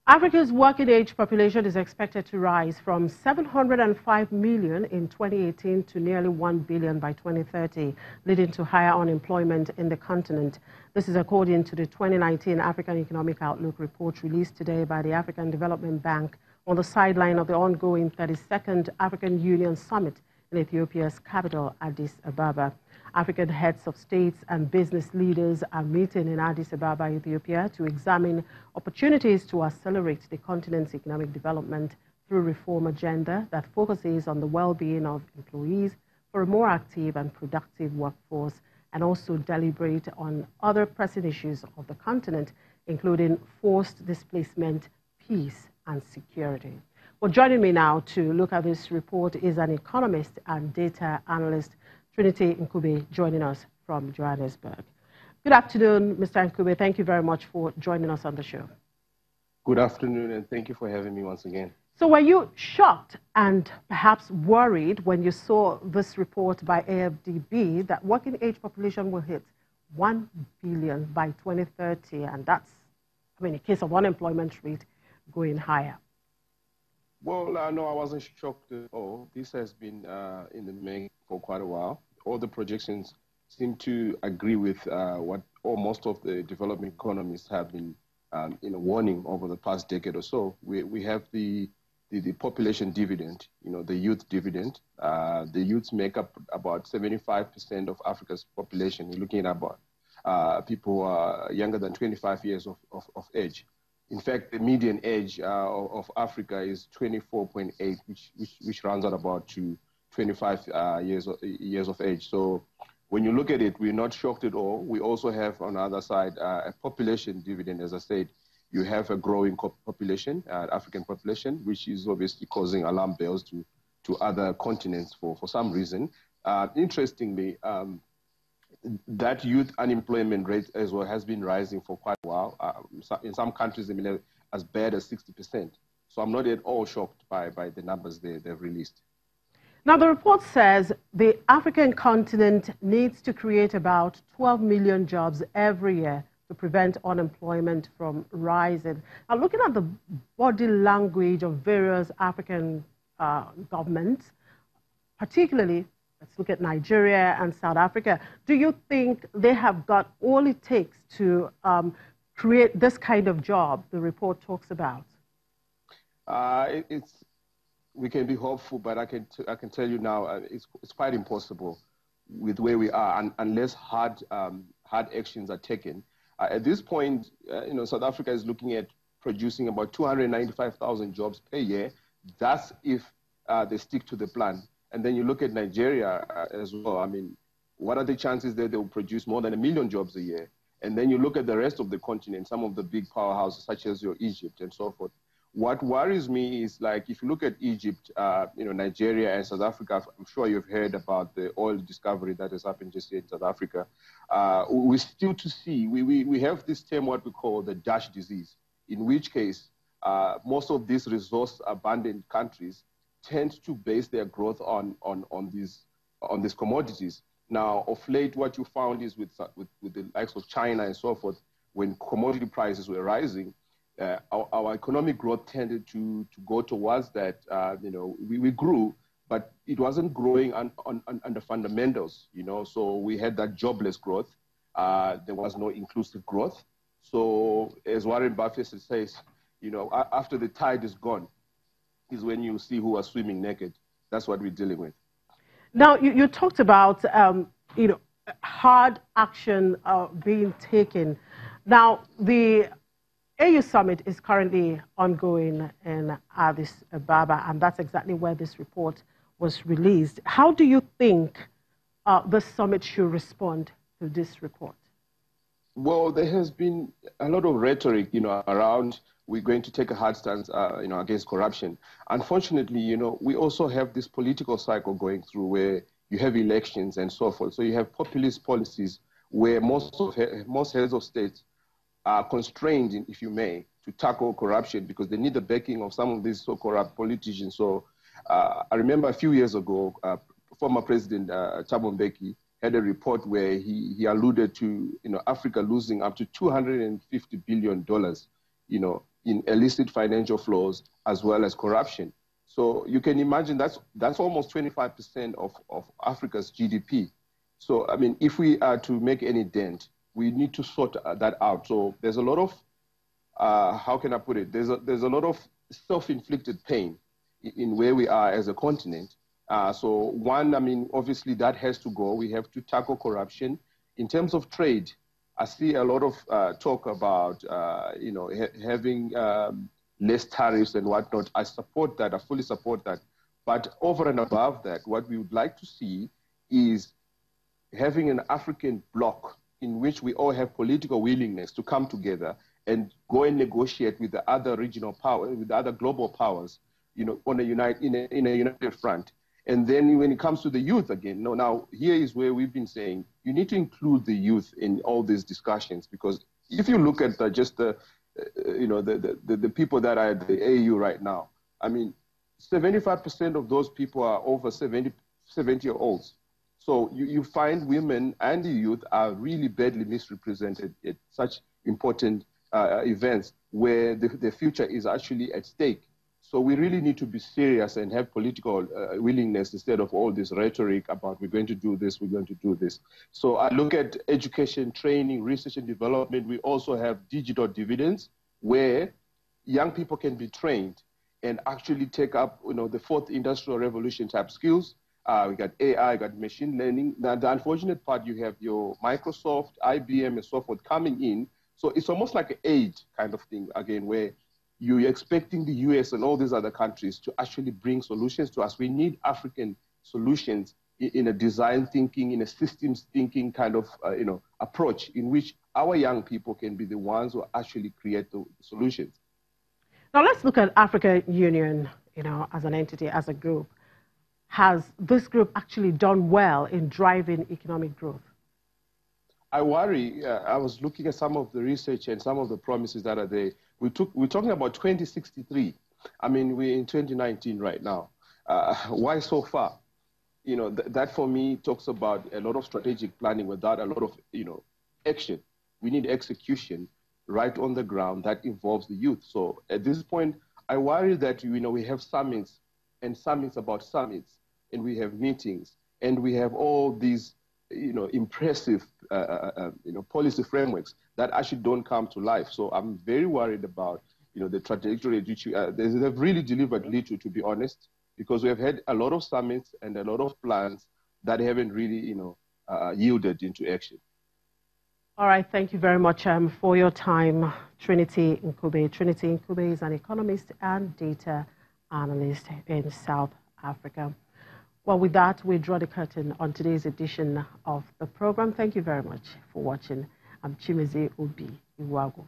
Africa's working-age population is expected to rise from 705 million in 2018 to nearly 1 billion by 2030, leading to higher unemployment in the continent. This is according to the 2019 African Economic Outlook report released today by the African Development Bank on the sideline of the ongoing 32nd African Union Summit in Ethiopia's capital, Addis Ababa. African heads of states and business leaders are meeting in Addis Ababa, Ethiopia, to examine opportunities to accelerate the continent's economic development through a reform agenda that focuses on the well-being of employees for a more active and productive workforce, and also deliberate on other pressing issues of the continent, including forced displacement, peace, and security. Well, joining me now to look at this report is an economist and data analyst, Trinity Nkube, joining us from Johannesburg. Good afternoon, Mr. Nkube. Thank you very much for joining us on the show. Good afternoon, and thank you for having me once again. So were you shocked and perhaps worried when you saw this report by AfDB that working age population will hit 1 billion by 2030, and that's, in case of unemployment rate going higher? Well, no, I wasn't shocked at all. This has been in the making for quite a while. All the projections seem to agree with what most of the developing economists have been warning over the past decade or so. We have the population dividend, the youth dividend. The youths make up about 75% of Africa's population. You're looking at about people who are younger than 25 years of age. In fact, the median age of Africa is 24.8, which runs at about to 25 years of age. So when you look at it, we're not shocked at all. We also have on the other side a population dividend. As I said, you have a growing population, African population, which is obviously causing alarm bells to other continents for some reason. Interestingly, that youth unemployment rate as well has been rising for quite a while. In some countries, as bad as 60%. So I'm not at all shocked by the numbers they've released. Now, the report says the African continent needs to create about 12 million jobs every year to prevent unemployment from rising. Now, looking at the body language of various African governments, particularly, let's look at Nigeria and South Africa, do you think they have got all it takes to create this kind of job the report talks about? We can be hopeful, but I can tell you now, it's quite impossible with where we are, unless hard actions are taken. At this point, South Africa is looking at producing about 295,000 jobs per year. That's if they stick to the plan. And then you look at Nigeria as well. What are the chances that they will produce more than 1 million jobs a year? And then you look at the rest of the continent, some of the big powerhouses, such as your Egypt and so forth. What worries me is, like, if you look at Egypt, Nigeria and South Africa, I'm sure you've heard about the oil discovery that has happened just here in South Africa. We're still to see, we have this term, what we call the Dutch disease, in which case most of these resource-abundant countries tend to base their growth on these commodities. Now, of late, what you found is with the likes of China and so forth, when commodity prices were rising, our economic growth tended to go towards that. We grew, but it wasn't growing on the fundamentals. So we had that jobless growth. There was no inclusive growth. So as Warren Buffett says, after the tide is gone, is when you see who are swimming naked. That's what we're dealing with. Now, you talked about hard action being taken. Now, the AU Summit is currently ongoing in Addis Ababa, and that's exactly where this report was released. How do you think the summit should respond to this report? Well, there has been a lot of rhetoric, around we're going to take a hard stance, against corruption. Unfortunately, we also have this political cycle going through where you have elections and so forth. So you have populist policies where most heads of state are constrained, if you may, to tackle corruption because they need the backing of some of these so-called politicians. So I remember a few years ago, former President Thabo Mbeki had a report where he alluded to Africa losing up to $250 billion in illicit financial flows as well as corruption. So you can imagine that's almost 25% of Africa's GDP. So, I mean, if we are to make any dent, we need to sort that out. So there's a lot of, how can I put it? There's a lot of self-inflicted pain in where we are as a continent. So one, I mean, obviously that has to go. We have to tackle corruption. In terms of trade, I see a lot of talk about, you know, having less tariffs and whatnot. I support that. I fully support that. But over and above that, what we would like to see is having an African bloc in which we all have political willingness to come together and go and negotiate with the other regional power, with the other global powers, you know, on in a united front. And then when it comes to the youth again, now here is where we've been saying you need to include the youth in all these discussions, because if you look at you know, the people that are at the AU right now, I mean, 75% of those people are over 70-year-olds. So you find women and the youth are really badly misrepresented at such important events where the future is actually at stake. So we really need to be serious and have political willingness instead of all this rhetoric about we're going to do this, we're going to do this. So I look at education, training, research and development. We also have digital dividends where young people can be trained and actually take up, you know, the fourth industrial revolution type skills. We got AI, got machine learning. Now, the unfortunate part, you have your Microsoft, IBM, and so forth coming in. So it's almost like an aid kind of thing, again, where you're expecting the US and all these other countries to actually bring solutions to us. We need African solutions in a design thinking, in a systems thinking kind of you know, approach in which our young people can be the ones who actually create the solutions. Now let's look at African Union, you know, as an entity, as a group. Has this group actually done well in driving economic growth? I worry. I was looking at some of the research and some of the promises that are there. We're talking about 2063. I mean, we're in 2019 right now. Why so far? You know, that for me talks about a lot of strategic planning without a lot of, you know, action. We need execution right on the ground that involves the youth. So at this point, I worry that, you know, we have summits and summits about summits, and we have meetings, and we have all these, you know, impressive, you know, policy frameworks that actually don't come to life. So I'm very worried about, you know, the trajectory at which they've really delivered little, to be honest, because we have had a lot of summits and a lot of plans that haven't really, you know, yielded into action. All right, thank you very much for your time, Trinity Ncube. Trinity Ncube is an economist and data analyst in South Africa. Well, with that, we draw the curtain on today's edition of the program. Thank you very much for watching. I'm Chimeze Obi Iwago.